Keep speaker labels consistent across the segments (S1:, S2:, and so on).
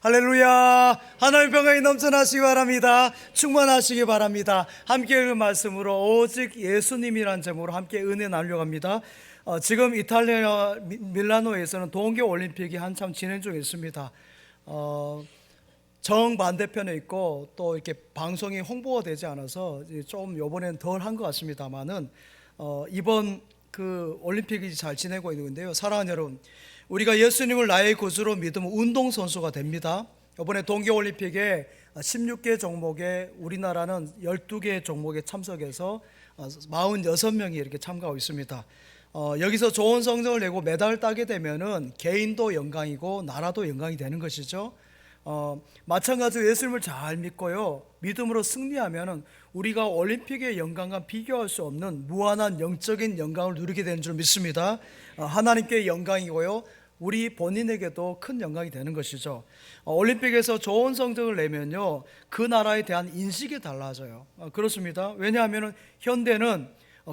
S1: 할렐루야. 하나님 평강이 넘쳐나시기 바랍니다. 충만하시기 바랍니다. 함께 읽은 말씀으로 오직 예수님이란 제목으로 함께 은혜 나누려고 합니다. 지금 이탈리아 밀라노에서는 동계올림픽이 한참 진행 중에 있습니다. 정반대편에 있고 또 이렇게 방송이 홍보가 되지 않아서 좀 이번엔 덜 한 것 같습니다만은 이번 그 올림픽이 잘 지내고 있는데요. 사랑하는 여러분, 우리가 예수님을 나의 구주로 믿으면 운동선수가 됩니다. 이번에 동계올림픽에 16개 종목에 우리나라는 12개 종목에 참석해서 46명이 이렇게 참가하고 있습니다. 여기서 좋은 성적을 내고 메달을 따게 되면은 개인도 영광이고 나라도 영광이 되는 것이죠. 마찬가지로 예수님을 잘 믿고요, 믿음으로 승리하면은 우리가 올림픽의 영광과 비교할 수 없는 무한한 영적인 영광을 누리게 되는 줄 믿습니다. 하나님께 영광이고요, 우리 본인에게도 큰 영광이 되는 것이죠. 올림픽에서 좋은 성적을 내면요, 그 나라에 대한 인식이 달라져요. 그렇습니다. 왜냐하면 현대는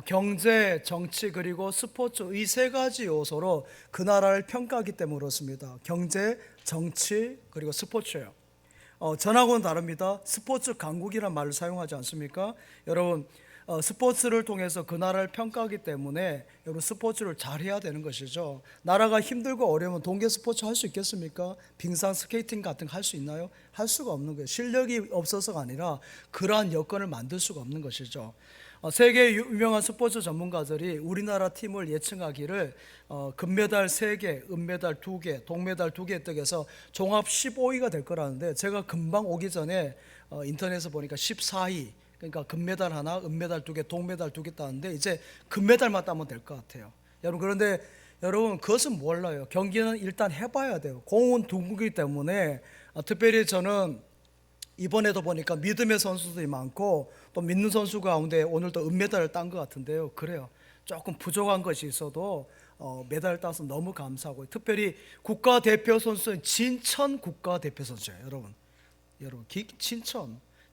S1: 경제, 정치 그리고 스포츠 이 세 가지 요소로 그 나라를 평가하기 때문에 그렇습니다. 경제, 정치 그리고 스포츠예요. 전하고는 다릅니다. 스포츠 강국이란 말을 사용하지 않습니까? 여러분, 스포츠를 통해서 그 나라를 평가하기 때문에 여러분 스포츠를 잘해야 되는 것이죠. 나라가 힘들고 어려우면 동계 스포츠 할 수 있겠습니까? 빙상, 스케이팅 같은 거 할 수 있나요? 할 수가 없는 거예요. 실력이 없어서가 아니라 그러한 여건을 만들 수가 없는 것이죠. 세계 유명한 스포츠 전문가들이 우리나라 팀을 예측하기를 금메달 3개, 은메달 2개, 동메달 2개 획득해서 종합 15위가 될 거라는데, 제가 금방 오기 전에 인터넷에서 보니까 14위, 그러니까 금메달 하나, 은메달 2개, 동메달 2개 따는데 이제 금메달만 따면 될 것 같아요. 여러분, 그런데 여러분 그것은 몰라요. 경기는 일단 해봐야 돼요. 공은 둥글기 때문에 특별히 저는 이번에도 보니까 믿음의 선수들이 많고 또 믿는 선수 가운데 오늘도 은메달을 딴 것 같은데요. 그래요. 조금 부족한 것이 있어도 메달을 따서 너무 감사하고, 특별히 국가대표 선수는 진천 국가대표 선수예요. 여러분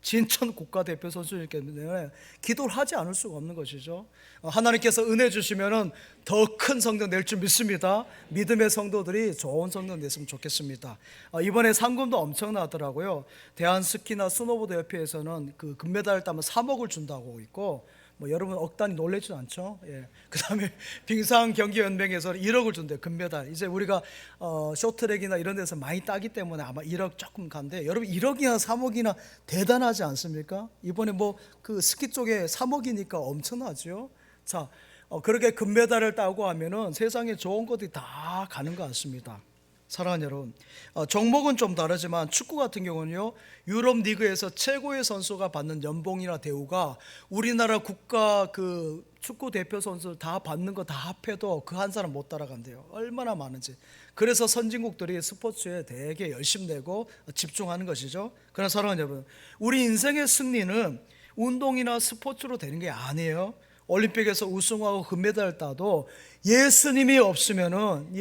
S1: 진천 국가대표 선수이기 때문에 기도를 하지 않을 수가 없는 것이죠. 하나님께서 은혜 주시면은 더 큰 성적 낼 줄 믿습니다. 믿음의 성도들이 좋은 성적 냈으면 좋겠습니다. 이번에 상금도 엄청나더라고요. 대한스키나 스노보드 협회에서는 그 금메달을 따면 3억을 준다고 있고, 여러분 억 단위 놀라지 않죠? 예. 그 다음에 빙상 경기 연맹에서 1억을 준대요, 금메달. 이제 우리가 쇼트랙이나 이런 데서 많이 따기 때문에 아마 1억 조금 간대. 여러분 1억이나 3억이나 대단하지 않습니까? 이번에 그 스키 쪽에 3억이니까 엄청나죠. 자, 그렇게 금메달을 따고 하면은 세상에 좋은 것들이 다 가는 것 같습니다. 사랑하는 여러분, 종목은 좀 다르지만 축구 같은 경우는요, 유럽 리그에서 최고의 선수가 받는 연봉이나 대우가 우리나라 국가 그 축구 대표 선수 다 받는 거 다 합해도 그 한 사람 못 따라간대요. 얼마나 많은지. 그래서 선진국들이 스포츠에 되게 열심 내고 집중하는 것이죠. 그러나 사랑하는 여러분, 우리 인생의 승리는 운동이나 스포츠로 되는 게 아니에요. 올림픽에서 우승하고 금메달을 따도 예수님이 없으면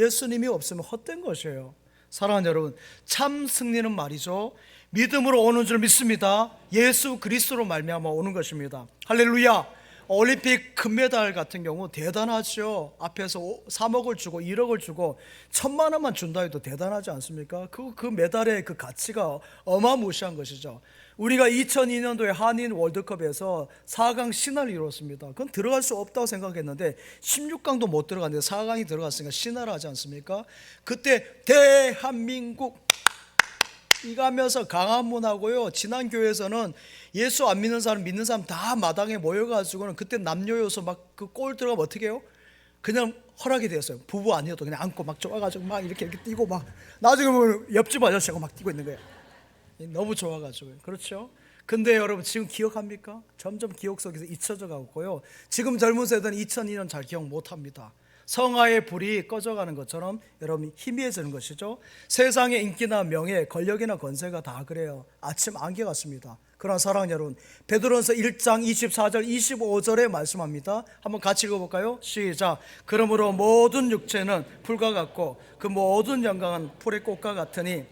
S1: 헛된 것이에요. 사랑하는 여러분, 참 승리는 말이죠, 믿음으로 오는 줄 믿습니다. 예수 그리스도로 말미암아 오는 것입니다. 할렐루야. 올림픽 금메달 같은 경우 대단하죠. 앞에서 3억을 주고 1억을 주고 1,000만 원만 준다 해도 대단하지 않습니까? 그 메달의 그 가치가 어마무시한 것이죠. 우리가 2002년도에 한인 월드컵에서 4강 신화를 이뤘습니다. 그건 들어갈 수 없다고 생각했는데 16강도 못 들어갔는데 4강이 들어갔으니까 신화를 하지 않습니까? 그때 대한민국 이거 하면서 강화문하고요, 지난 교회에서는 예수 안 믿는 사람 믿는 사람 다 마당에 모여가지고는, 그때 남녀 요소 막 그 골 들어가면 어떻게 해요? 그냥 허락이 되었어요. 부부 아니어도 그냥 안고 막 좋아가지고 막 이렇게 뛰고, 막 나중에 보면 옆집 아저씨가 막 뛰고 있는 거예요. 너무 좋아가지고. 그렇죠? 근데 여러분 지금 기억합니까? 점점 기억 속에서 잊혀져 가고 있고요. 지금 젊은 세대는 2002년 잘 기억 못합니다. 성화의 불이 꺼져가는 것처럼 여러분 희미해지는 것이죠. 세상의 인기나 명예, 권력이나 권세가 다 그래요. 아침 안개 같습니다. 그러나 사랑하는 여러분, 베드로전서 1장 24절 25절에 말씀합니다. 한번 같이 읽어볼까요? 시작. 그러므로 모든 육체는 풀과 같고 그 모든 영광은 풀의 꽃과 같으니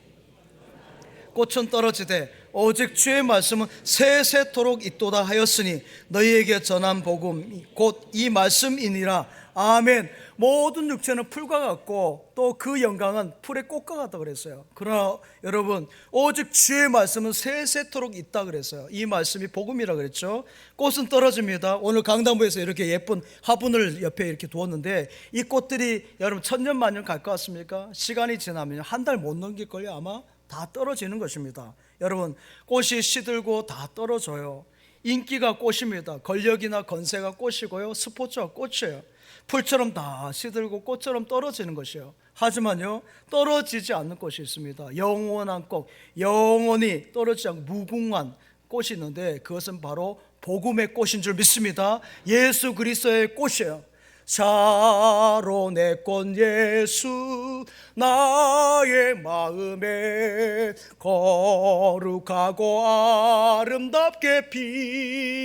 S1: 꽃은 떨어지되 오직 주의 말씀은 세세토록 있도다 하였으니 너희에게 전한 복음 곧 이 말씀이니라. 아멘. 모든 육체는 풀과 같고 또 그 영광은 풀의 꽃과 같다 그랬어요. 그러나 여러분, 오직 주의 말씀은 세세토록 있다 그랬어요. 이 말씀이 복음이라 그랬죠. 꽃은 떨어집니다. 오늘 강단부에서 이렇게 예쁜 화분을 옆에 이렇게 두었는데 이 꽃들이 여러분 천년만년 갈 것 같습니까? 시간이 지나면 한 달 못 넘길걸요. 아마 다 떨어지는 것입니다. 여러분, 꽃이 시들고 다 떨어져요. 인기가 꽃입니다. 권력이나 건세가 꽃이고요, 스포츠가 꽃이에요. 풀처럼 다 시들고 꽃처럼 떨어지는 것이에요. 하지만요, 떨어지지 않는 꽃이 있습니다. 영원한 꽃, 영원히 떨어지지 않고 무궁한 꽃이 있는데 그것은 바로 복음의 꽃인 줄 믿습니다. 예수 그리스도의 꽃이에요. 샤론의 꽃 예수 나의 마음에 거룩하고 아름답게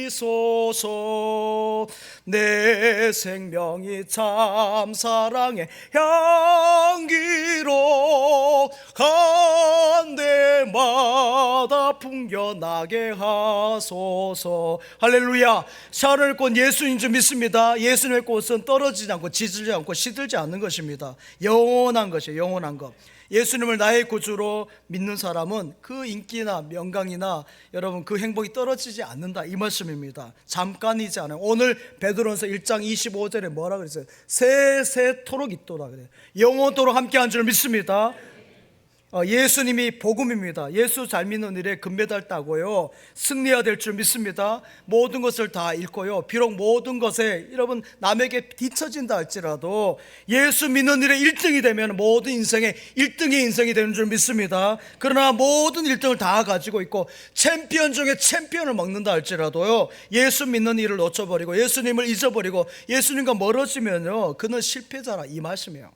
S1: 피소서. 내 생명이 참 사랑의 향기로 간데마다 풍겨나게 하소서. 할렐루야. 샤론의 꽃 예수인 줄 믿습니다. 예수님의 꽃은 떨어지지 않고 지질지 않고 시들지 않는 것입니다. 영원한 것이에요. 영원한 것. 예수님을 나의 구주로 믿는 사람은 그 인기나 명강이나 여러분 그 행복이 떨어지지 않는다, 이 말씀입니다. 잠깐이지 않아요. 오늘 베드로전서 1장 25절에 뭐라 그랬어요? 세세토록 있도록 그래요. 영원토록 함께한 줄 믿습니다. 예수님이 복음입니다. 예수 잘 믿는 일에 금메달 따고요, 승리해야 될 줄 믿습니다. 모든 것을 다 잃고요, 비록 모든 것에 여러분 남에게 뒤처진다 할지라도 예수 믿는 일에 1등이 되면 모든 인생의 1등의 인생이 되는 줄 믿습니다. 그러나 모든 1등을 다 가지고 있고 챔피언 중에 챔피언을 먹는다 할지라도요, 예수 믿는 일을 놓쳐버리고 예수님을 잊어버리고 예수님과 멀어지면요, 그는 실패자라, 이 말씀이에요.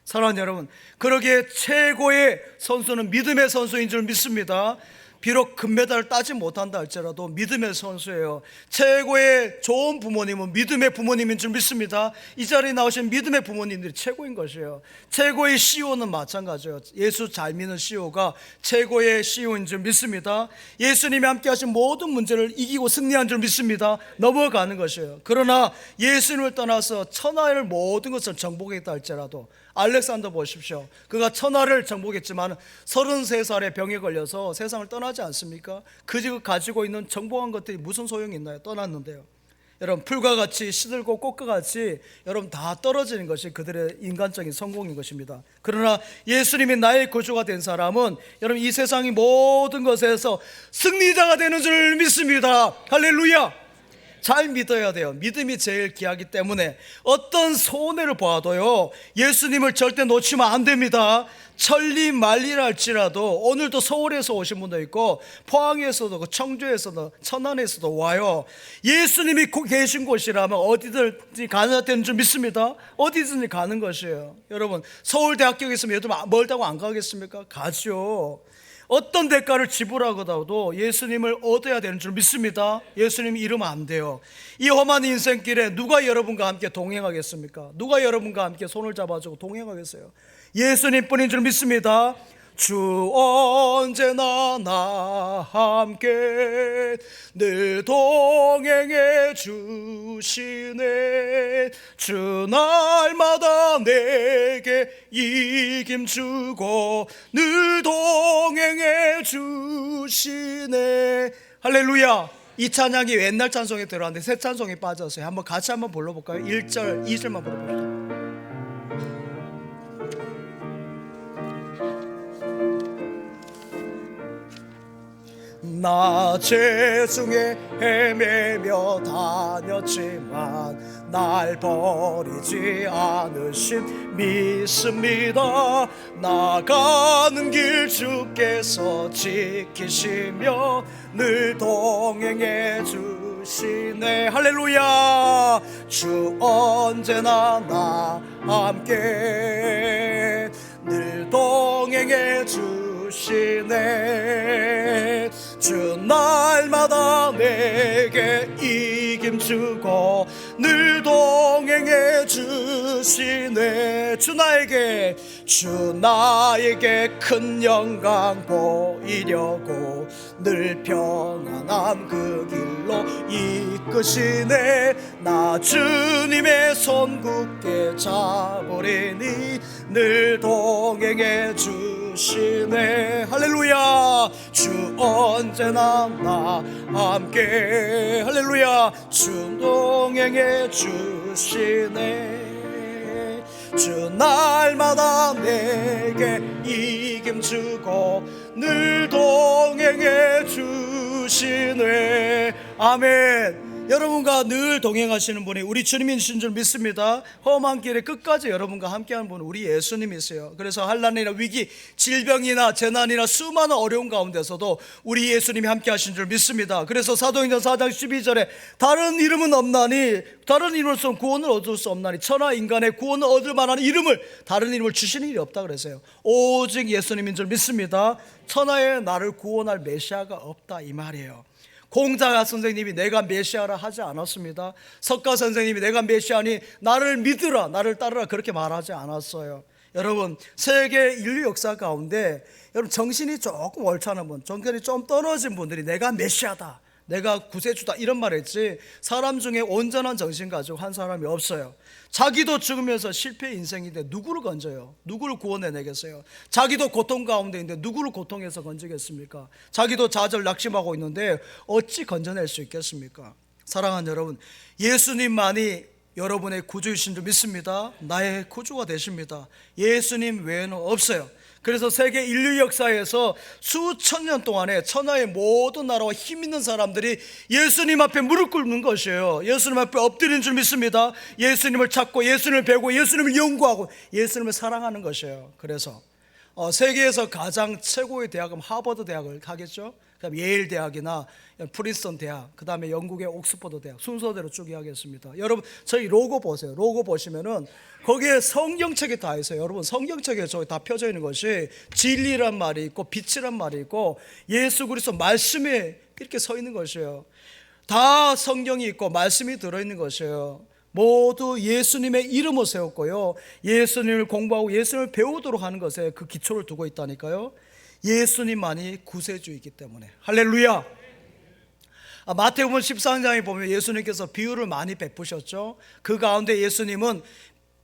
S1: 사랑하는 여러분, 그러기에 최고의 선수는 믿음의 선수인 줄 믿습니다. 비록 금메달을 따지 못한다 할지라도 믿음의 선수예요. 최고의 좋은 부모님은 믿음의 부모님인 줄 믿습니다. 이 자리에 나오신 믿음의 부모님들이 최고인 것이에요. 최고의 CEO는 마찬가지예요. 예수 잘 믿는 CEO가 최고의 CEO인 줄 믿습니다. 예수님이 함께 하신 모든 문제를 이기고 승리한 줄 믿습니다. 넘어가는 것이에요. 그러나 예수님을 떠나서 천하의 모든 것을 정복했다 할지라도, 알렉산더 보십시오. 그가 천하를 정복했지만 33살에 병에 걸려서 세상을 떠나지 않습니까? 그 가지고 있는 정복한 것들이 무슨 소용이 있나요? 떠났는데요. 여러분, 풀과 같이 시들고 꽃과 같이 여러분 다 떨어지는 것이 그들의 인간적인 성공인 것입니다. 그러나 예수님이 나의 구주가 된 사람은 여러분 이 세상의 모든 것에서 승리자가 되는 줄 믿습니다. 할렐루야. 잘 믿어야 돼요. 믿음이 제일 귀하기 때문에 어떤 손해를 보아도요, 예수님을 절대 놓치면 안 됩니다. 천리 만리라 할지라도 오늘도 서울에서 오신 분도 있고 포항에서도 청주에서도 천안에서도 와요. 예수님이 계신 곳이라면 어디든지 가는 되는 줄 믿습니다. 어디든지 가는 것이에요. 여러분, 서울대학교에 있으면 여러분 멀다고 안 가겠습니까? 가죠. 어떤 대가를 지불하고도 예수님을 얻어야 되는 줄 믿습니다. 예수님 잃으면 안 돼요. 이 험한 인생길에 누가 여러분과 함께 동행하겠습니까? 누가 여러분과 함께 손을 잡아주고 동행하겠어요? 예수님뿐인 줄 믿습니다. 주 언제나 나 함께 늘 동행해 주시네. 주 날마다 내게 이김 주고 늘 동행해 주시네. 할렐루야. 이 찬양이 옛날 찬송에 들어왔는데 새 찬송에 빠졌어요. 한번 같이 한번 불러볼까요? 1절 2절만 불러볼까요? 나 죄중에 헤매며 다녔지만 날 버리지 않으신 믿습니다. 나가는 길 주께서 지키시며 늘 동행해 주시네. 할렐루야. 주 언제나 나 함께 늘 동행해 주시네. 주 날마다 내게 이김 주고 늘 동행해 주시네. 주 나에게 주 나에게 큰 영광 보이려고 늘 평안함 그 길로 이끄시네. 나 주님의 손 굳게 잡으리니 늘 동행해 주시네. 할렐루야. 주 언제나 나 함께, 할렐루야. 주 동행해 주시네. 주 날마다 내게 이김 주고 늘 동행해 주시네. 아멘. 여러분과 늘 동행하시는 분이 우리 주님이신 줄 믿습니다. 험한 길에 끝까지 여러분과 함께하는 분은 우리 예수님이세요. 그래서 환난이나 위기, 질병이나 재난이나 수많은 어려움 가운데서도 우리 예수님이 함께하신 줄 믿습니다. 그래서 사도행전 4장 12절에 다른 이름은 없나니, 다른 이름으로서 구원을 얻을 수 없나니, 천하 인간의 구원을 얻을 만한 이름을, 다른 이름을 주시는 일이 없다 그랬어요. 오직 예수님인 줄 믿습니다. 천하에 나를 구원할 메시아가 없다 이 말이에요. 공자가 선생님이 내가 메시아라 하지 않았습니다. 석가 선생님이 내가 메시아니 나를 믿으라, 나를 따르라 그렇게 말하지 않았어요. 여러분, 세계 인류 역사 가운데 여러분 정신이 조금 옳다는 분, 정신이 좀 떨어진 분들이 내가 메시아다, 내가 구세주다 이런 말 했지, 사람 중에 온전한 정신 가지고 한 사람이 없어요. 자기도 죽으면서 실패 인생인데 누구를 건져요? 누구를 구원해내겠어요? 자기도 고통 가운데 있는데 누구를 고통에서 건지겠습니까? 자기도 좌절 낙심하고 있는데 어찌 건져낼 수 있겠습니까? 사랑하는 여러분, 예수님만이 여러분의 구주이신 줄 믿습니다. 나의 구주가 되십니다. 예수님 외에는 없어요. 그래서 세계 인류 역사에서 수천 년 동안에 천하의 모든 나라와 힘 있는 사람들이 예수님 앞에 무릎 꿇는 것이에요. 예수님 앞에 엎드리는 줄 믿습니다. 예수님을 찾고 예수님을 배우고 예수님을 연구하고 예수님을 사랑하는 것이에요. 그래서 세계에서 가장 최고의 대학은 하버드 대학을 가겠죠. 그다음 예일 대학이나 프린스턴 대학, 그 다음에 영국의 옥스퍼드 대학, 순서대로 쭉 이야기했습니다. 여러분 저희 로고 보세요. 로고 보시면은 거기에 성경책이 다 있어요. 여러분 성경책에 저기 다 펴져 있는 것이 진리란 말이 있고 빛이란 말이 있고 예수 그리스도 말씀이 이렇게 서 있는 것이에요. 다 성경이 있고 말씀이 들어있는 것이에요. 모두 예수님의 이름을 세웠고요, 예수님을 공부하고 예수님을 배우도록 하는 것에 그 기초를 두고 있다니까요. 예수님만이 구세주이기 때문에. 할렐루야. 마태복음 14장에 보면 예수님께서 비유를 많이 베푸셨죠. 그 가운데 예수님은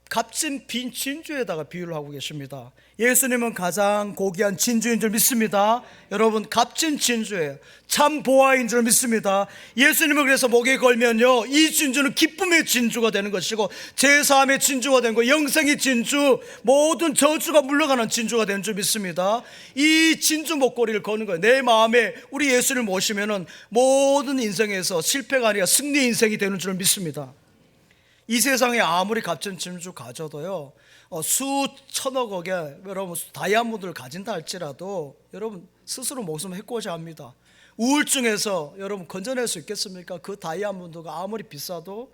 S1: 값진 빈 진주에다가 비유를 하고 계십니다. 예수님은 가장 고귀한 진주인 줄 믿습니다. 여러분 값진 진주예요. 참 보화인 줄 믿습니다. 예수님은 그래서 목에 걸면요, 이 진주는 기쁨의 진주가 되는 것이고 제사함의 진주가 되는 거, 영생의 진주, 모든 저주가 물러가는 진주가 되는 줄 믿습니다. 이 진주 목걸이를 거는 거예요. 내 마음에 우리 예수를 모시면은 모든 인생에서 실패가 아니라 승리 인생이 되는 줄 믿습니다. 이 세상에 아무리 값진 진주 가져도요, 수천억억의 여러분 다이아몬드를 가진다 할지라도 여러분 스스로 목숨을 해코자 합니다. 우울증에서 여러분 건져낼 수 있겠습니까? 그 다이아몬드가 아무리 비싸도.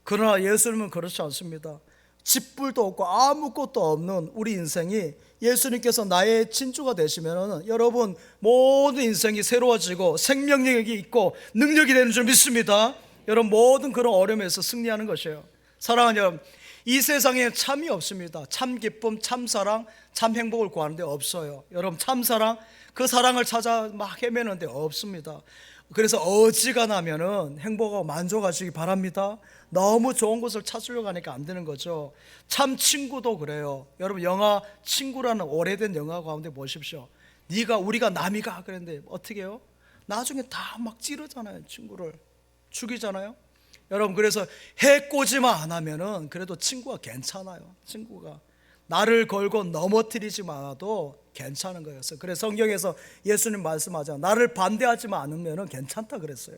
S1: 그러나 예수님은 그렇지 않습니다. 집불도 없고 아무것도 없는 우리 인생이 예수님께서 나의 진주가 되시면 여러분 모든 인생이 새로워지고 생명력이 있고 능력이 되는 줄 믿습니다. 여러분 모든 그런 어려움에서 승리하는 것이에요. 사랑하는 여러분, 이 세상에 참이 없습니다. 참 기쁨, 참 사랑, 참 행복을 구하는데 없어요. 여러분 참 사랑, 그 사랑을 찾아 막 헤매는데 없습니다. 그래서 어지간하면은 행복하고 만족하시기 바랍니다. 너무 좋은 것을 찾으려고 하니까 안 되는 거죠. 참 친구도 그래요. 여러분 영화 친구라는 오래된 영화 가운데 보십시오. 우리가 남이가 그랬는데 어떻게 해요? 나중에 다 막 찌르잖아요. 친구를 죽이잖아요. 여러분 그래서 해코지만 안 하면은 그래도 친구가 괜찮아요. 친구가 나를 걸고 넘어뜨리지만 않아도 괜찮은 거예요. 그래서 성경에서 예수님 말씀하잖아요. 나를 반대하지만 않으면은 괜찮다 그랬어요.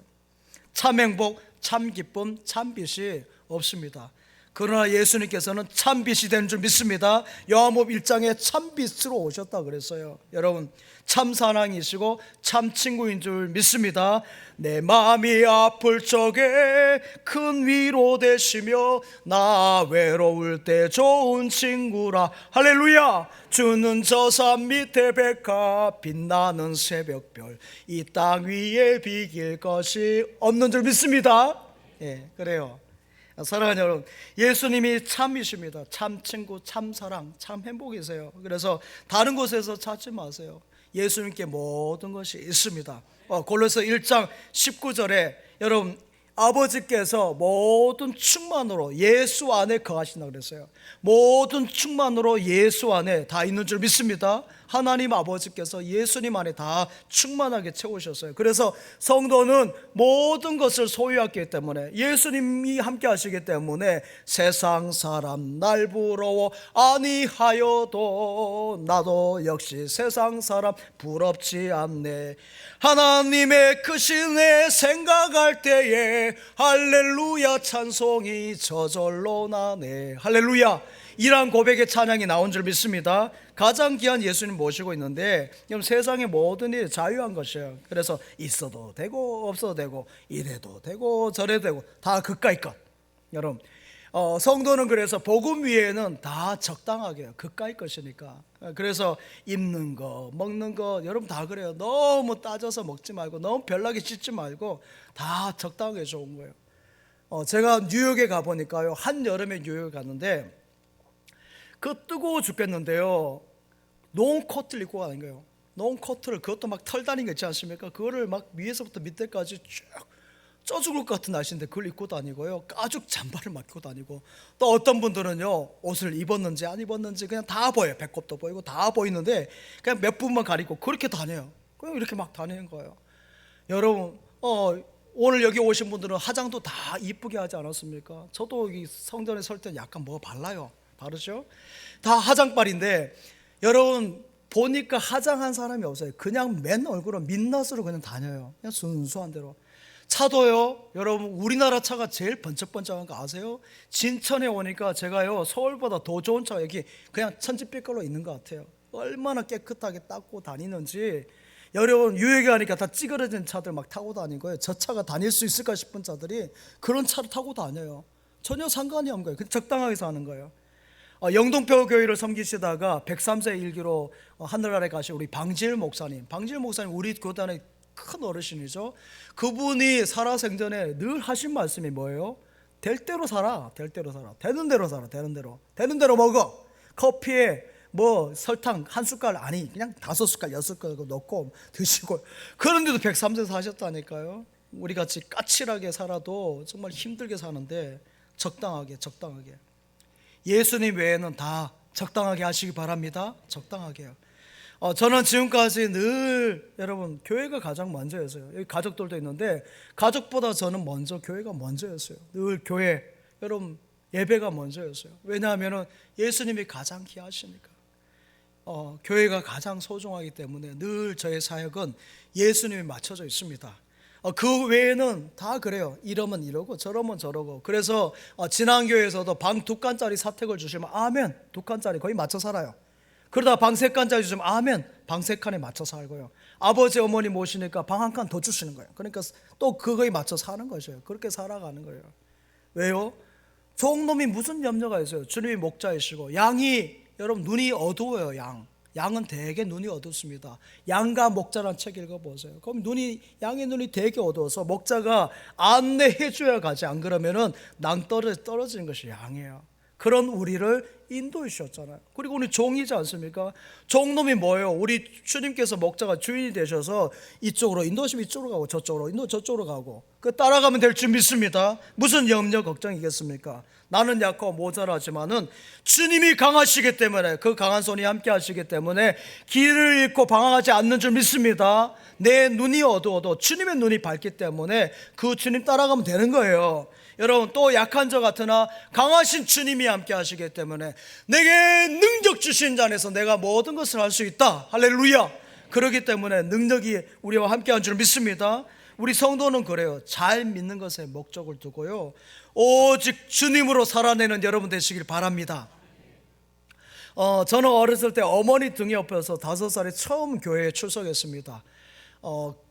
S1: 참 행복, 참 기쁨, 참 빛이 없습니다. 그러나 예수님께서는 참 빛이 되는 줄 믿습니다. 요한복음 1장에 참 빛으로 오셨다 그랬어요. 여러분 참 사랑이시고 참 친구인 줄 믿습니다. 내 마음이 아플 적에 큰 위로 되시며 나 외로울 때 좋은 친구라. 할렐루야. 주는 저 산 밑에 백화 빛나는 새벽별 이 땅 위에 비길 것이 없는 줄 믿습니다. 예, 그래요. 사랑하는 여러분, 예수님이 참이십니다. 참 친구, 참 사랑, 참 행복이세요. 그래서 다른 곳에서 찾지 마세요. 예수님께 모든 것이 있습니다. 골로새 1장 19절에 여러분, 아버지께서 모든 충만으로 예수 안에 거하신다 그랬어요. 모든 충만으로 예수 안에 다 있는 줄 믿습니다. 하나님 아버지께서 예수님 안에 다 충만하게 채우셨어요. 그래서 성도는 모든 것을 소유했기 때문에, 예수님이 함께 하시기 때문에 세상 사람 날 부러워 아니하여도 나도 역시 세상 사람 부럽지 않네. 하나님의 크신에 생각할 때에 할렐루야 찬송이 저절로 나네. 할렐루야, 이러한 고백의 찬양이 나온 줄 믿습니다. 가장 귀한 예수님 모시고 있는데, 여러분, 세상의 모든 일이 자유한 것이에요. 그래서 있어도 되고 없어도 되고 이래도 되고 저래도 되고 다 그까이 것. 여러분, 성도는 그래서 복음 위에는 다 적당하게 해요. 그까이 것이니까. 그래서 입는 거 먹는 거 여러분 다 그래요. 너무 따져서 먹지 말고 너무 별나게 찢지 말고 다 적당하게 좋은 거예요. 제가 뉴욕에 가보니까요, 한여름에 뉴욕에 갔는데 그 뜨거워 죽겠는데요, 롱코트를 입고 가는 거예요. 롱코트를, 그것도 막 털 다닌 거 있지 않습니까? 그거를 막 위에서부터 밑에까지 쭉 쪄 죽을 것 같은 날씨인데 그걸 입고 다니고요, 가죽 잠바를 막 입고 다니고, 또 어떤 분들은요, 옷을 입었는지 안 입었는지 그냥 다 보여요. 배꼽도 보이고 다 보이는데 그냥 몇 분만 가리고 그렇게 다녀요. 그냥 이렇게 막 다니는 거예요. 여러분, 오늘 여기 오신 분들은 화장도 다 이쁘게 하지 않았습니까? 저도 여기 성전에 설 때 약간 뭐 발라요. 바르죠? 다 화장빨인데 여러분 보니까 화장한 사람이 없어요. 그냥 맨 얼굴은 민낯으로 그냥 다녀요. 그냥 순수한 대로. 차도요, 여러분 우리나라 차가 제일 번쩍번쩍한 거 아세요? 진천에 오니까 제가요, 서울보다 더 좋은 차가 여기 그냥 천지빛깔로 있는 것 같아요. 얼마나 깨끗하게 닦고 다니는지. 여러분 유역에 가니까 다 찌그러진 차들 막 타고 다니고요, 저 차가 다닐 수 있을까 싶은 차들이 그런 차를 타고 다녀요. 전혀 상관이 없는 거예요. 적당하게 사는 거예요. 영동표 교회를 섬기시다가 103세 일기로 하늘나라에 가신 우리 방질 목사님, 우리 교단의 큰 어르신이죠. 그분이 살아생전에 늘 하신 말씀이 뭐예요? 될 대로 살아, 될 대로 살아. 되는 대로 살아, 되는 대로 먹어. 커피에 뭐 설탕 한 숟갈 아니 그냥 5숟갈 6숟갈 넣고 드시고, 그런데도 103세 사셨다니까요. 우리같이 까칠하게 살아도 정말 힘들게 사는데 적당하게. 예수님 외에는 다 적당하게 하시기 바랍니다. 적당하게요. 저는 지금까지 늘 여러분 교회가 가장 먼저였어요. 여기 가족들도 있는데 가족보다 저는 먼저 교회가 먼저였어요. 늘 교회, 여러분 예배가 먼저였어요. 왜냐하면 예수님이 가장 귀하시니까. 교회가 가장 소중하기 때문에 늘 저의 사역은 예수님이 맞춰져 있습니다. 그 외에는 다 그래요. 이러면 이러고 저러면 저러고. 그래서 지난 교회에서도 방 2칸짜리 사택을 주시면 아멘, 2칸짜리 거의 맞춰 살아요. 그러다 방 3칸짜리 주시면 아멘, 방 3칸에 맞춰 살고요. 아버지 어머니 모시니까 방 1칸 더 주시는 거예요. 그러니까 또 그거에 맞춰 사는 것이에요. 그렇게 살아가는 거예요. 왜요? 종놈이 무슨 염려가 있어요? 주님이 목자이시고. 양이 여러분 눈이 어두워요. 양은 되게 눈이 어둡습니다. 양과 목자란 책 읽어보세요. 그럼 양의 눈이 되게 어두워서 목자가 안내해 줘야 가지, 안 그러면은 떨어지는 것이 양이에요. 그런 우리를 인도해 주셨잖아요. 그리고 우리 종이지 않습니까? 종놈이 뭐예요? 우리 주님께서 목자가 주인이 되셔서 이쪽으로 인도하시면 이쪽으로 가고 저쪽으로 가고 그 따라가면 될 줄 믿습니다. 무슨 염려 걱정이겠습니까? 나는 약하고 모자라지만은 주님이 강하시기 때문에, 그 강한 손이 함께 하시기 때문에 길을 잃고 방황하지 않는 줄 믿습니다. 내 눈이 어두워도 주님의 눈이 밝기 때문에 그 주님 따라가면 되는 거예요. 여러분, 또 약한 자 같으나 강하신 주님이 함께 하시기 때문에 내게 능력 주신 자 안에서 내가 모든 것을 할 수 있다. 할렐루야. 그렇기 때문에 능력이 우리와 함께 한 줄 믿습니다. 우리 성도는 그래요. 잘 믿는 것에 목적을 두고요, 오직 주님으로 살아내는 여러분 되시길 바랍니다. 저는 어렸을 때 어머니 등에 업혀서 5살에 처음 교회에 출석했습니다.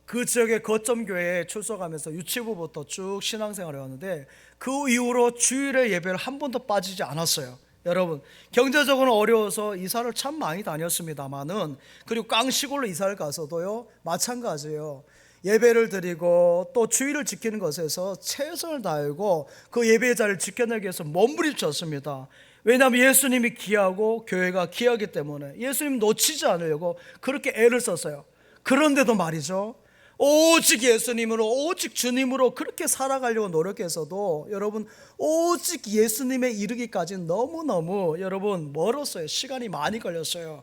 S1: 그 지역의 거점 교회에 출석하면서 유치부부터 쭉 신앙생활을 해왔는데 그 이후로 주일에 예배를 한 번도 빠지지 않았어요. 여러분, 경제적으로 어려워서 이사를 참 많이 다녔습니다만은, 그리고 깡시골로 이사를 가서도요 마찬가지예요. 예배를 드리고 또 주의를 지키는 것에서 최선을 다하고 그 예배의 자리를 지켜내기 위해서 몸부림쳤습니다. 왜냐하면 예수님이 귀하고 교회가 귀하기 때문에 예수님 놓치지 않으려고 그렇게 애를 썼어요. 그런데도 말이죠, 오직 예수님으로, 오직 주님으로 그렇게 살아가려고 노력해서도 여러분, 오직 예수님에 이르기까지는 너무너무 여러분 멀었어요. 시간이 많이 걸렸어요.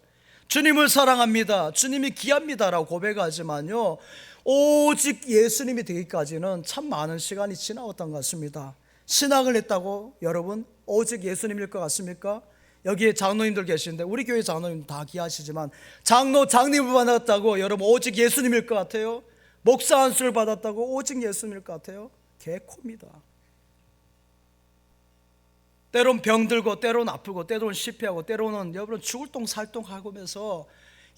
S1: 주님을 사랑합니다, 주님이 귀합니다라고 고백하지만요, 오직 예수님이 되기까지는 참 많은 시간이 지나왔던 것 같습니다. 신학을 했다고 여러분 오직 예수님일 것 같습니까? 여기에 장로님들 계시는데 우리 교회 장로님 다 귀하시지만 장님을 받았다고 여러분 오직 예수님일 것 같아요? 목사 안수를 받았다고 오직 예수님일 것 같아요? 개코입니다. 때론 병들고 때론 아프고 때론 실패하고 때로는 여러분 죽을 똥살똥하고 하면서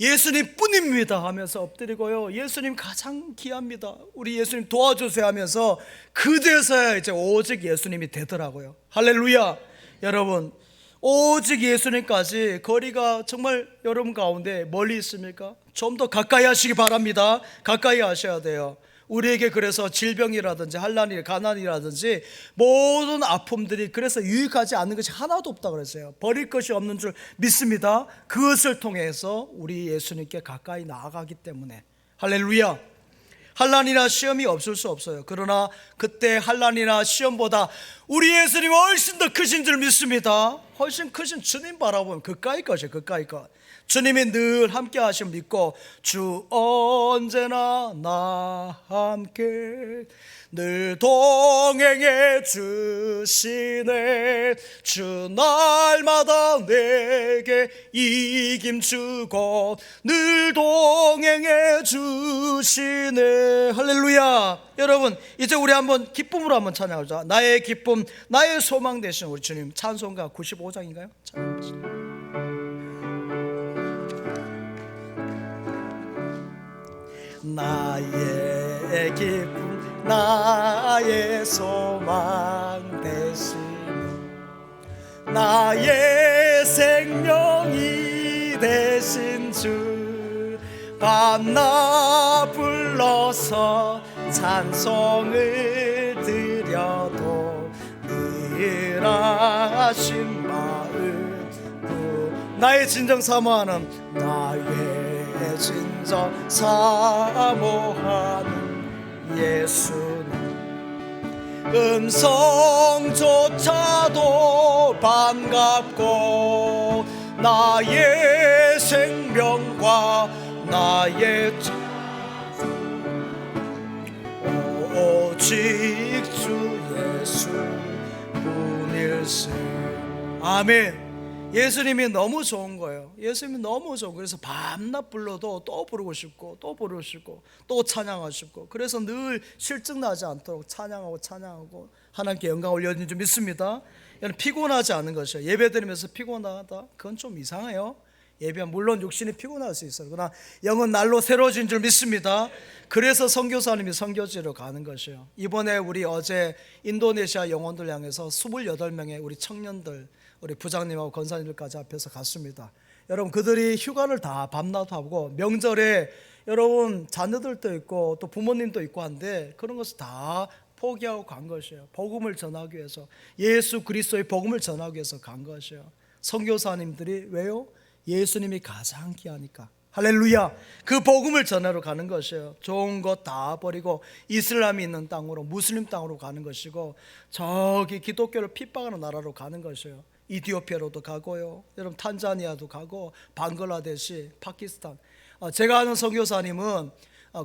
S1: 예수님 뿐입니다 하면서 엎드리고요, 예수님 가장 귀합니다, 우리 예수님 도와주세요 하면서 그제서야 이제 오직 예수님이 되더라고요. 할렐루야. 여러분, 오직 예수님까지 거리가 정말 여러분 가운데 멀리 있습니까? 좀 더 가까이 하시기 바랍니다. 가까이 하셔야 돼요. 우리에게 그래서 질병이라든지 환난이, 가난이라든지 모든 아픔들이 그래서 유익하지 않는 것이 하나도 없다고 그랬어요. 버릴 것이 없는 줄 믿습니다. 그것을 통해서 우리 예수님께 가까이 나아가기 때문에. 할렐루야. 환난이나 시험이 없을 수 없어요. 그러나 그때 환난이나 시험보다 우리 예수님이 훨씬 더 크신 줄 믿습니다. 훨씬 크신 주님 바라보면 그까이 것이에요. 그까이 것. 주님이 늘 함께 하심 믿고, 주 언제나 나 함께 늘 동행해 주시네. 주 날마다 내게 이김 주고 늘 동행해 주시네. 할렐루야. 여러분, 이제 우리 한번 기쁨으로 한번 찬양하자. 나의 기쁨, 나의 소망 되신 우리 주님. 찬송가 95장인가요? 찬양합시다. 나의 기쁨, 나의 소망 되신, 나의 생명이 되신 주, 밤낮 불러서 찬송을 드려도 늘 하신 마음, 나의 진정 사모하는, 나의 진정 사모하는 예수님, 음성조차도 반갑고 나의 생명과 나의 오직 주 예수 뿐일세. 아멘. 예수님이 너무 좋은 거예요. 예수님이 너무 좋은 거예요. 그래서 밤낮 불러도 또 부르고 싶고 또 부르고 싶고 또 찬양하고 싶고, 그래서 늘 실증나지 않도록 찬양하고 하나님께 영광 올려드리는 줄 믿습니다. 피곤하지 않은 것이에요. 예배 드리면서 피곤하다? 그건 좀 이상해요. 예배는 물론 육신이 피곤할 수 있어요. 그러나 영은 날로 새로워진 줄 믿습니다. 그래서 선교사님이 선교지로 가는 것이에요. 이번에 우리 어제 인도네시아 영혼들 향해서 28명의 우리 청년들, 우리 부장님하고 권사님들까지 앞에서 갔습니다. 여러분, 그들이 휴가를 다 밤낮하고 명절에 여러분 자녀들도 있고 또 부모님도 있고 한데 그런 것을 다 포기하고 간 것이에요. 복음을 전하기 위해서, 예수 그리스도의 복음을 전하기 위해서 간 것이에요. 선교사님들이 왜요? 예수님이 가장 귀하니까. 할렐루야. 그 복음을 전하러 가는 것이에요. 좋은 것 다 버리고 이슬람이 있는 땅으로, 무슬림 땅으로 가는 것이고, 저기 기독교를 핍박하는 나라로 가는 것이에요. 이디오피아로도 가고요, 여러분 탄자니아도 가고, 방글라데시, 파키스탄. 제가 아는 선교사님은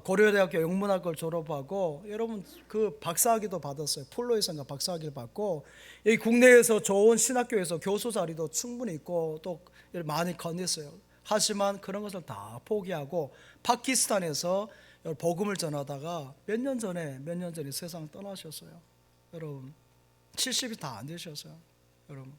S1: 고려대학교 영문학을 졸업하고 여러분 그 박사학위도 받았어요. 풀로에서인가 박사학위를 받고, 여기 국내에서 좋은 신학교에서 교수 자리도 충분히 있고 또 많이 건넸어요. 하지만 그런 것을 다 포기하고 파키스탄에서 복음을 전하다가 몇 년 전에 세상을 떠나셨어요. 여러분 70이 다 안 되셨어요. 여러분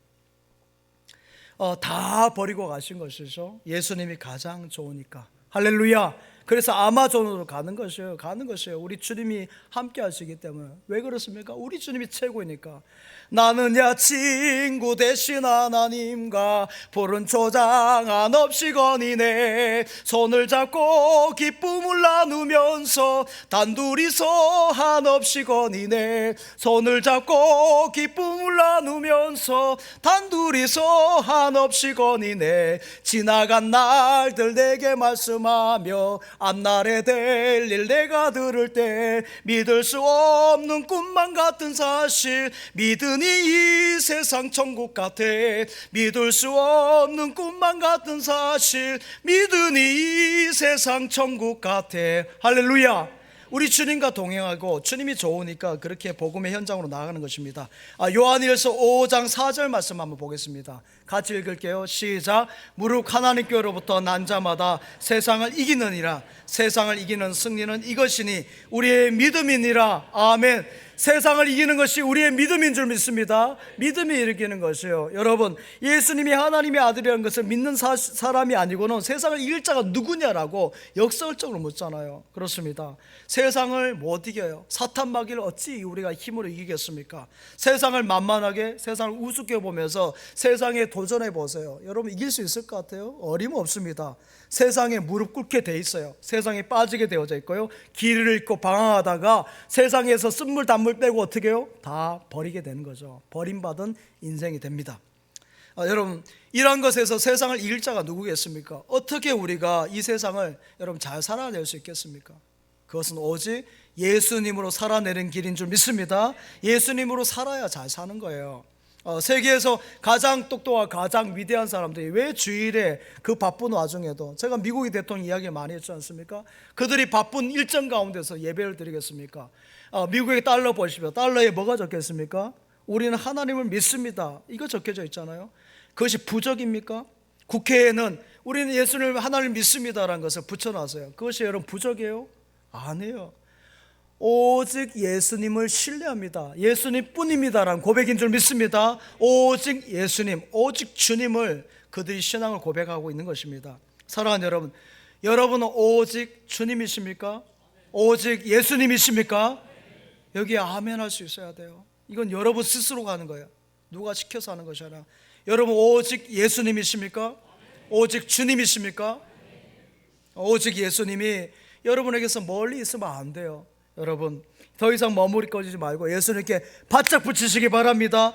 S1: 다 버리고 가신 것이죠. 예수님이 가장 좋으니까. 할렐루야. 그래서 아마존으로 가는 것이에요. 우리 주님이 함께 하시기 때문에. 왜 그렇습니까? 우리 주님이 최고이니까. 나는야 친구 대신 하나님과 푸른 초장 한없이 거니네. 손을 잡고 기쁨을 나누면서 단둘이서 한없이 거니네. 손을 잡고 기쁨을 나누면서 단둘이서 한없이 거니네. 지나간 날들 내게 말씀하며 앞날에 될 일 내가 들을 때 믿을 수 없는 꿈만 같은 사실 믿으니 이 세상 천국 같아. 믿을 수 없는 꿈만 같은 사실 믿으니 이 세상 천국 같아. 할렐루야. 우리 주님과 동행하고 주님이 좋으니까 그렇게 복음의 현장으로 나아가는 것입니다. 요한일서 5장 4절 말씀 한번 보겠습니다. 같이 읽을게요. 시작. 무릇 하나님께로부터 난 자마다 세상을 이기느니라. 세상을 이기는 승리는 이것이니 우리의 믿음이니라. 아멘. 세상을 이기는 것이 우리의 믿음인 줄 믿습니다. 믿음이 일으키는 것이요. 여러분, 예수님이 하나님의 아들이라는 것을 믿는 사람이 아니고는 세상을 이길 자가 누구냐라고 역설적으로 묻잖아요. 그렇습니다. 세상을 못 이겨요. 사탄 마귀를 어찌 우리가 힘으로 이기겠습니까? 세상을 만만하게, 세상을 우습게 보면서 세상에 도전해 보세요. 여러분, 이길 수 있을 것 같아요? 어림없습니다. 세상에 무릎 꿇게 돼 있어요. 세상에 빠지게 되어져 있고요. 길을 잃고 방황하다가 세상에서 쓴물 단물 빼고 어떻게 해요? 다 버리게 되는 거죠. 버림받은 인생이 됩니다. 여러분, 이러한 것에서 세상을 이길 자가 누구겠습니까? 어떻게 우리가 이 세상을 여러분 잘 살아낼 수 있겠습니까? 그것은 오직 예수님으로 살아내는 길인 줄 믿습니다. 예수님으로 살아야 잘 사는 거예요. 세계에서 가장 똑똑하고 가장 위대한 사람들이 왜 주일에 그 바쁜 와중에도, 제가 미국의 대통령 이야기 많이 했지 않습니까? 그들이 바쁜 일정 가운데서 예배를 드리겠습니까? 미국의 달러 보십시오. 달러에 뭐가 적혀있습니까? 우리는 하나님을 믿습니다. 이거 적혀져 있잖아요. 그것이 부적입니까? 국회에는 우리는 예수님을 하나님을 믿습니다라는 것을 붙여놨어요. 그것이 여러분 부적이에요? 아니에요. 오직 예수님을 신뢰합니다. 예수님 뿐입니다라는 고백인 줄 믿습니다. 오직 예수님, 오직 주님을 그들이 신앙을 고백하고 있는 것입니다. 사랑하는 여러분, 여러분은 오직 주님이십니까? 오직 예수님이십니까? 여기에 아멘 할 수 있어야 돼요. 이건 여러분 스스로가 하는 거예요. 누가 시켜서 하는 것이 아니라 여러분 오직 예수님이십니까? 오직 주님이십니까? 오직 예수님이 여러분에게서 멀리 있으면 안 돼요. 여러분, 더 이상 머무르지 말고 예수님께 바짝 붙이시기 바랍니다.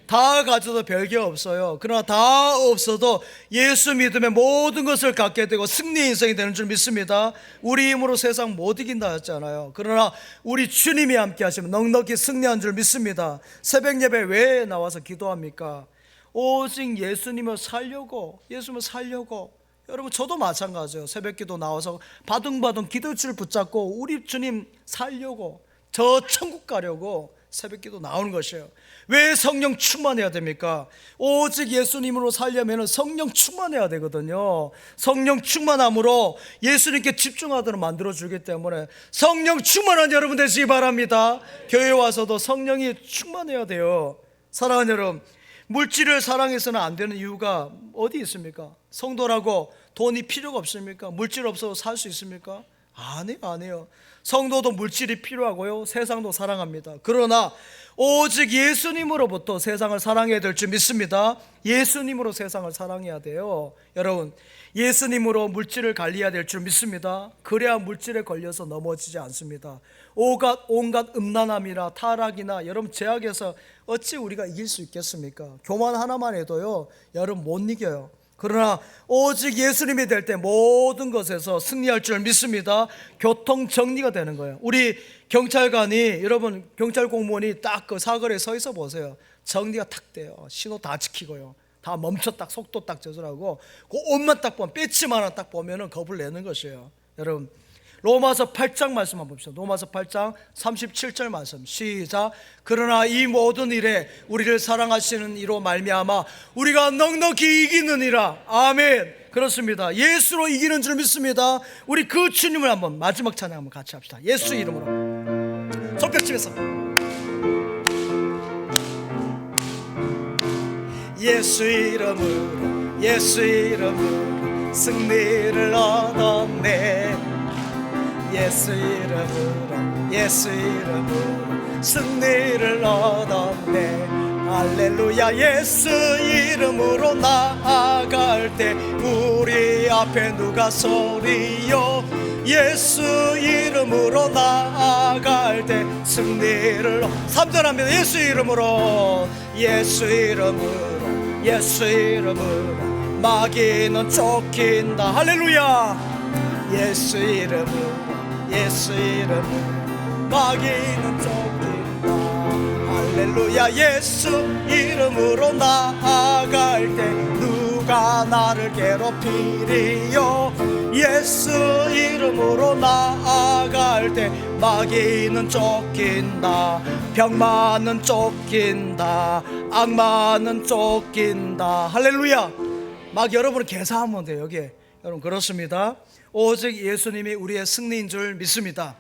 S1: 다 가져도 별게 없어요. 그러나 다 없어도 예수 믿으면 모든 것을 갖게 되고 승리의 인생이 되는 줄 믿습니다. 우리 힘으로 세상 못 이긴다 했잖아요. 그러나 우리 주님이 함께 하시면 넉넉히 승리한 줄 믿습니다. 새벽 예배 왜 나와서 기도합니까? 오직 예수님을 살려고, 예수님을 살려고. 여러분, 저도 마찬가지예요. 새벽기도 나와서 바둥바둥 기도줄 붙잡고 우리 주님 살려고, 저 천국 가려고 새벽기도 나오는 것이에요. 왜 성령 충만해야 됩니까? 오직 예수님으로 살려면 성령 충만해야 되거든요. 성령 충만함으로 예수님께 집중하도록 만들어주기 때문에 성령 충만한 여러분 되시기 바랍니다. 교회 와서도 성령이 충만해야 돼요. 사랑하는 여러분, 물질을 사랑해서는 안 되는 이유가 어디 있습니까? 성도라고 돈이 필요가 없습니까? 물질 없어도 살 수 있습니까? 아니에요. 성도도 물질이 필요하고요, 세상도 사랑합니다. 그러나 오직 예수님으로부터 세상을 사랑해야 될 줄 믿습니다. 예수님으로 세상을 사랑해야 돼요. 여러분, 예수님으로 물질을 관리해야 될 줄 믿습니다. 그래야 물질에 걸려서 넘어지지 않습니다. 온갖 음란함이나 타락이나 여러분 제약에서 어찌 우리가 이길 수 있겠습니까? 교만 하나만 해도요, 여러분 못 이겨요. 그러나 오직 예수님이 될 때 모든 것에서 승리할 줄 믿습니다. 교통 정리가 되는 거예요. 우리 경찰관이, 여러분 경찰 공무원이 딱 그 사거리에 서 있어 보세요. 정리가 탁 돼요. 신호 다 지키고요, 다 멈춰 딱 속도 딱 조절하고 그 옷만 딱 보면, 배치만 하나 딱 보면은 겁을 내는 것이에요. 여러분, 로마서 8장 말씀 한번 봅시다. 로마서 8장 37절 말씀 시작. 그러나 이 모든 일에 우리를 사랑하시는 이로 말미암아 우리가 넉넉히 이기느니라. 아멘. 그렇습니다. 예수로 이기는 줄 믿습니다. 우리 그 주님을 한번 마지막 찬양 한번 같이 합시다. 예수 이름으로 손뼉치면서 예수 이름으로, 예수 이름으로 승리를 얻었네. 예수 이름으로 예수 이름으로 승리를 얻었네. 할렐루야. 예수 이름으로 나아갈 때 우리 앞에 누가 서리요. 예수 이름으로 나아갈 때 승리를 3절합니다. 예수 이름으로 예수 이름으로 예수 이름으로 마귀는 쫓긴다. 할렐루야. 예수 이름으로 예수 이름으로 마귀는 쫓긴다. 할렐루야. 예수 이름으로 나아갈 때 누가 나를 괴롭히리요. 예수 이름으로 나아갈 때 마귀는 쫓긴다. 병마는 쫓긴다. 악마는 쫓긴다. 할렐루야. 막 여러분은 계산하면 돼요. 여기에 여러분 그렇습니다. 오직 예수님이 우리의 승리인 줄 믿습니다.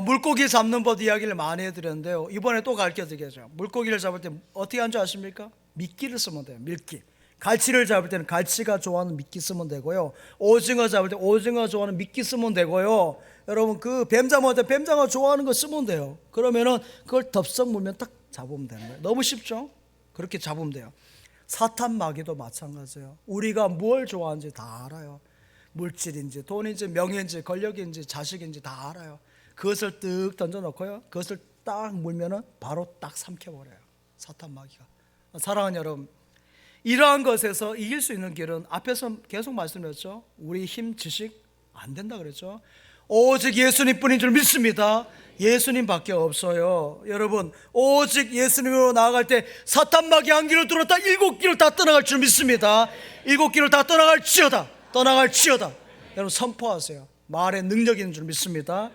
S1: 물고기 잡는 법 이야기를 많이 해드렸는데요, 이번에 또 가르쳐드리겠죠. 물고기를 잡을 때 어떻게 하는 줄 아십니까? 미끼를 쓰면 돼요. 미끼. 갈치를 잡을 때는 갈치가 좋아하는 미끼 쓰면 되고요, 오징어 잡을 때 오징어 좋아하는 미끼 쓰면 되고요, 여러분 그 뱀 잡을 때 뱀장어 좋아하는 거 쓰면 돼요. 그러면은 그걸 덥석 물면 딱 잡으면 되는 거예요. 너무 쉽죠? 그렇게 잡으면 돼요. 사탄 마귀도 마찬가지예요. 우리가 뭘 좋아하는지 다 알아요. 물질인지 돈인지 명예인지 권력인지 자식인지 다 알아요. 그것을 뜩 던져놓고요, 그것을 딱 물면은 바로 딱 삼켜버려요, 사탄 마귀가. 사랑하는 여러분, 이러한 것에서 이길 수 있는 길은 앞에서 계속 말씀드렸죠. 우리 힘, 지식 안 된다 그랬죠. 오직 예수님 뿐인 줄 믿습니다. 예수님 밖에 없어요. 여러분, 오직 예수님으로 나아갈 때 사탄 마귀 한 길을 뚫었다 7길을 다 떠나갈 줄 믿습니다. 7길을 다 떠나갈지어다. 떠나갈지어다. 여러분 선포하세요. 말에 능력이 있는 줄 믿습니다.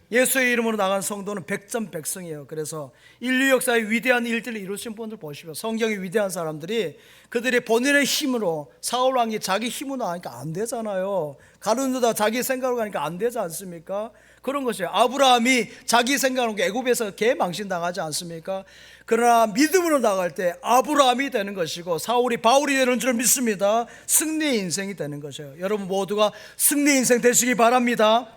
S1: 예수의 이름으로 나간 성도는 백전백승이에요. 그래서 인류 역사의 위대한 일들을 이루신 분들 보시면 성경의 위대한 사람들이 그들이 본인의 힘으로, 사울 왕이 자기 힘으로 하니까 안 되잖아요. 가룟 유다 자기 생각으로 하니까 안 되지 않습니까? 그런 것이에요. 아브라함이 자기 생각으로 애굽에서 개망신당하지 않습니까? 그러나 믿음으로 나갈 때 아브라함이 되는 것이고 사울이 바울이 되는 줄 믿습니다. 승리의 인생이 되는 것이에요. 여러분 모두가 승리 인생 되시기 바랍니다.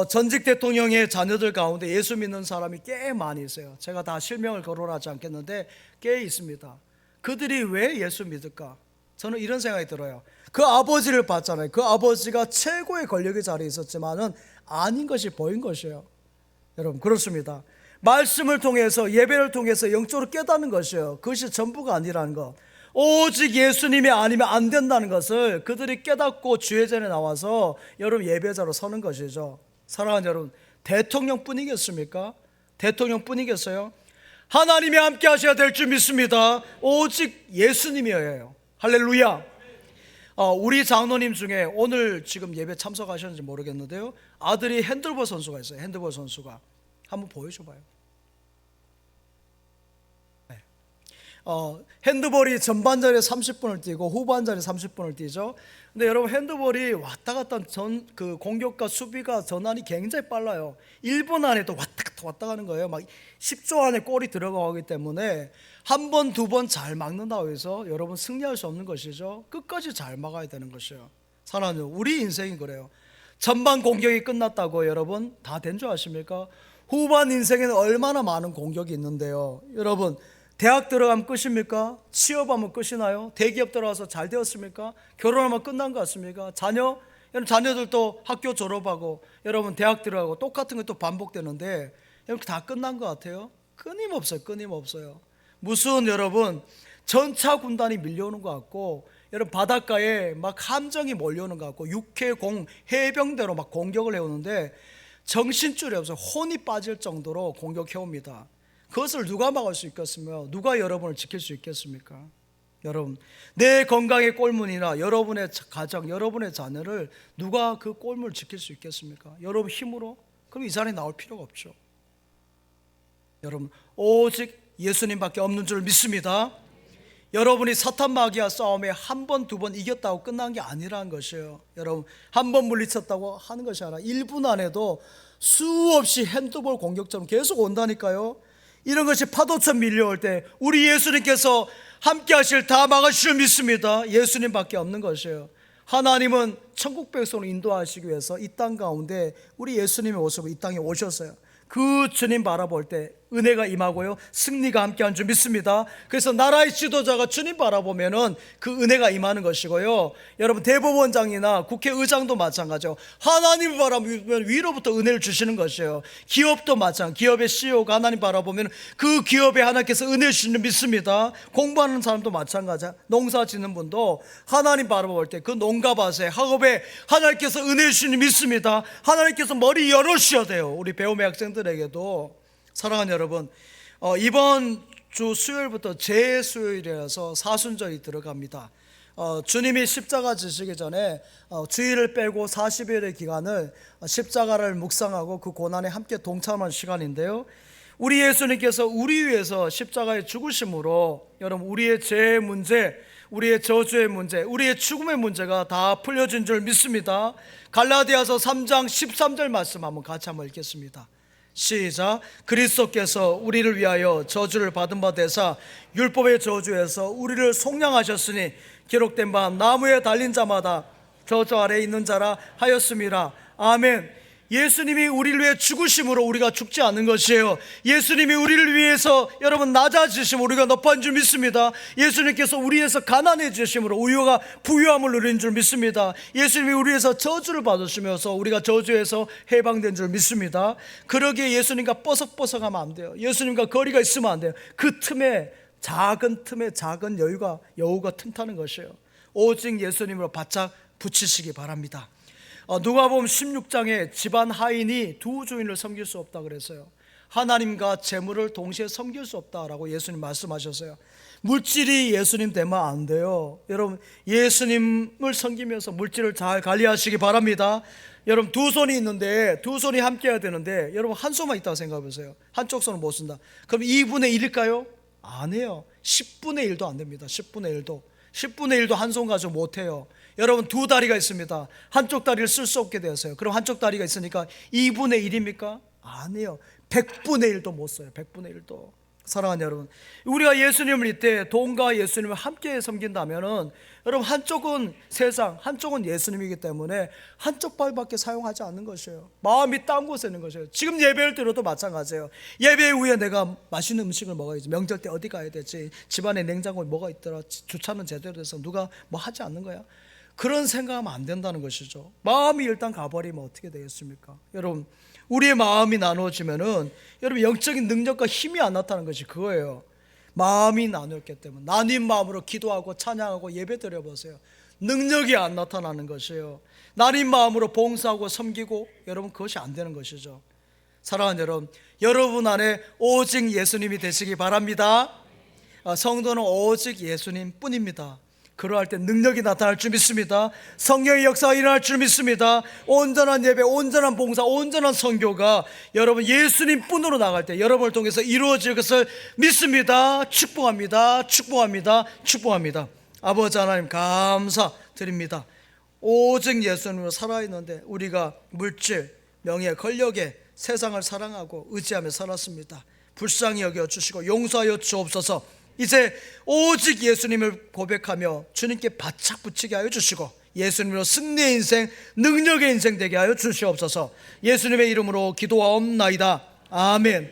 S1: 전직 대통령의 자녀들 가운데 예수 믿는 사람이 꽤 많이 있어요. 제가 다 실명을 거론하지 않겠는데 꽤 있습니다. 그들이 왜 예수 믿을까? 저는 이런 생각이 들어요. 그 아버지를 봤잖아요. 그 아버지가 최고의 권력의 자리에 있었지만은 아닌 것이 보인 것이에요. 여러분 그렇습니다. 말씀을 통해서, 예배를 통해서 영적으로 깨닫는 것이에요. 그것이 전부가 아니라는 것, 오직 예수님이 아니면 안 된다는 것을 그들이 깨닫고 주의 전에 나와서 여러분 예배자로 서는 것이죠. 사랑하는 여러분, 대통령뿐이겠습니까? 대통령뿐이겠어요? 하나님이 함께 하셔야 될 줄 믿습니다. 오직 예수님이어야. 할렐루야. 우리 장로님 중에 오늘 지금 예배 참석하셨는지 모르겠는데요, 아들이 핸들볼 선수가 있어요. 핸들볼 선수가. 한번 보여줘봐요. 네. 핸드볼이 전반전에 30분을 뛰고 후반전에 30분을 뛰죠. 근데 여러분 핸드볼이 왔다 갔다 그 공격과 수비가 전환이 굉장히 빨라요. 1분 안에 또 왔다 가는 거예요. 막 10초 안에 골이 들어가기 때문에 한 번, 두 번 잘 막는다고 해서 여러분 승리할 수 없는 것이죠. 끝까지 잘 막아야 되는 것이에요. 사랑하는 우리 인생이 그래요. 전반 공격이 끝났다고 여러분 다 된 줄 아십니까? 후반 인생에는 얼마나 많은 공격이 있는데요. 여러분 대학 들어가면 끝입니까? 취업하면 끝이나요? 대기업 들어가서 잘 되었습니까? 결혼하면 끝난 것 같습니까? 여러분 자녀들도 학교 졸업하고 여러분 대학 들어가고 똑같은 게 또 반복되는데 여러분 다 끝난 것 같아요? 끊임없어요. 끊임없어요. 무슨 여러분 전차 군단이 밀려오는 것 같고, 여러분 바닷가에 막 함정이 몰려오는 것 같고 육해공 해병대로 막 공격을 해오는데 정신줄이 없어요. 혼이 빠질 정도로 공격해옵니다. 그것을 누가 막을 수 있겠으며 누가 여러분을 지킬 수 있겠습니까? 여러분 내 건강의 꼴문이나 여러분의 가정, 여러분의 자녀를 누가 그 꼴문을 지킬 수 있겠습니까? 여러분 힘으로? 그럼 이 자리에 나올 필요가 없죠. 여러분 오직 예수님밖에 없는 줄 믿습니다. 여러분이 사탄 마귀와 싸움에 한 번, 두 번 이겼다고 끝난 게 아니라는 것이에요. 여러분 한 번 물리쳤다고 하는 것이 아니라 1분 안에도 수없이 핸드볼 공격처럼 계속 온다니까요. 이런 것이 파도처럼 밀려올 때 우리 예수님께서 함께 하실, 다 막으실 줄 믿습니다. 예수님밖에 없는 것이에요. 하나님은 천국 백성을 인도하시기 위해서 이 땅 가운데 우리 예수님의 모습으로 이 땅에 오셨어요. 그 주님 바라볼 때 은혜가 임하고요, 승리가 함께한 줄 믿습니다. 그래서 나라의 지도자가 주님 바라보면은 그 은혜가 임하는 것이고요, 여러분 대법원장이나 국회의장도 마찬가지죠. 하나님을 바라보면 위로부터 은혜를 주시는 것이에요. 기업도 마찬가지, 기업의 CEO가 하나님 바라보면 그 기업에 하나님께서 은혜를 주시는 줄 믿습니다. 공부하는 사람도 마찬가지야. 농사 짓는 분도 하나님 바라볼 때 그 농가밭에 학업에 하나님께서 은혜를 주시는 줄 믿습니다. 하나님께서 머리 열어주셔야 돼요. 우리 배움의 학생들에게도. 사랑하는 여러분, 이번 주 수요일부터 제수요일이라서 사순절이 들어갑니다. 주님이 십자가 지시기 전에 주일을 빼고 40일의 기간을 십자가를 묵상하고 그 고난에 함께 동참한 시간인데요, 우리 예수님께서 우리 위해서 십자가에 죽으심으로 여러분 우리의 죄의 문제, 우리의 저주의 문제, 우리의 죽음의 문제가 다 풀려진 줄 믿습니다. 갈라디아서 3장 13절 말씀 같이 한번 읽겠습니다. 시작. 그리스도께서 우리를 위하여 저주를 받은 바 되사 율법의 저주에서 우리를 속량하셨으니 기록된 바 나무에 달린 자마다 저주 아래에 있는 자라 하였음이라. 아멘. 예수님이 우리를 위해 죽으심으로 우리가 죽지 않는 것이에요. 예수님이 우리를 위해서 여러분 낮아지심으로 우리가 높아진 줄 믿습니다. 예수님께서 우리에서 가난해지심으로 우리가 부유함을 누린 줄 믿습니다. 예수님이 우리에서 저주를 받으시면서 우리가 저주에서 해방된 줄 믿습니다. 그러기에 예수님과 뻐석뻐석하면 안 돼요. 예수님과 거리가 있으면 안 돼요. 그 틈에 작은 여우가 틈타는 것이에요. 오직 예수님으로 바짝 붙이시기 바랍니다. 누가복음 16장에 집안 하인이 두 주인을 섬길 수 없다 그랬어요. 하나님과 재물을 동시에 섬길 수 없다라고 예수님 말씀하셨어요. 물질이 예수님 되면 안 돼요. 여러분 예수님을 섬기면서 물질을 잘 관리하시기 바랍니다. 여러분 두 손이 있는데 두 손이 함께 해야 되는데 여러분 한 손만 있다고 생각해 보세요. 한쪽 손은 못 쓴다. 그럼 2분의 1일까요? 아니에요. 10분의 1도 안 됩니다. 10분의 1도 한 손 가지고 못 해요. 여러분 두 다리가 있습니다. 한쪽 다리를 쓸 수 없게 되었어요. 그럼 한쪽 다리가 있으니까 2분의 1입니까? 아니에요. 100분의 1도 못 써요. 100분의 1도. 사랑하는 여러분, 우리가 예수님을 믿되 돈과 예수님을 함께 섬긴다면은 여러분 한쪽은 세상, 한쪽은 예수님이기 때문에 한쪽 발밖에 사용하지 않는 것이에요. 마음이 딴 곳에 있는 것이에요. 지금 예배를 드려도 마찬가지예요. 예배 후에 내가 맛있는 음식을 먹어야지, 명절 때 어디 가야 되지, 집안에 냉장고에 뭐가 있더라, 주차는 제대로 돼서 누가 뭐 하지 않는 거야, 그런 생각하면 안 된다는 것이죠. 마음이 일단 가버리면 어떻게 되겠습니까? 여러분 우리의 마음이 나누어지면은 여러분 영적인 능력과 힘이 안 나타나는 것이 그거예요. 마음이 나누었기 때문에 나뉜 마음으로 기도하고 찬양하고 예배 드려보세요. 능력이 안 나타나는 것이에요. 나뉜 마음으로 봉사하고 섬기고 여러분 그것이 안 되는 것이죠. 사랑하는 여러분, 여러분 안에 오직 예수님이 되시기 바랍니다. 성도는 오직 예수님 뿐입니다. 그러할 때 능력이 나타날 줄 믿습니다. 성령의 역사가 일어날 줄 믿습니다. 온전한 예배, 온전한 봉사, 온전한 선교가 여러분 예수님 뿐으로 나갈 때 여러분을 통해서 이루어질 것을 믿습니다. 축복합니다. 축복합니다. 축복합니다. 아버지 하나님 감사드립니다. 오직 예수님으로 살아있는데 우리가 물질, 명예, 권력에 세상을 사랑하고 의지하며 살았습니다. 불쌍히 여겨주시고 용서하여 주옵소서. 이제 오직 예수님을 고백하며 주님께 바짝 붙이게 하여 주시고 예수님으로 승리의 인생, 능력의 인생 되게 하여 주시옵소서. 예수님의 이름으로 기도하옵나이다. 아멘.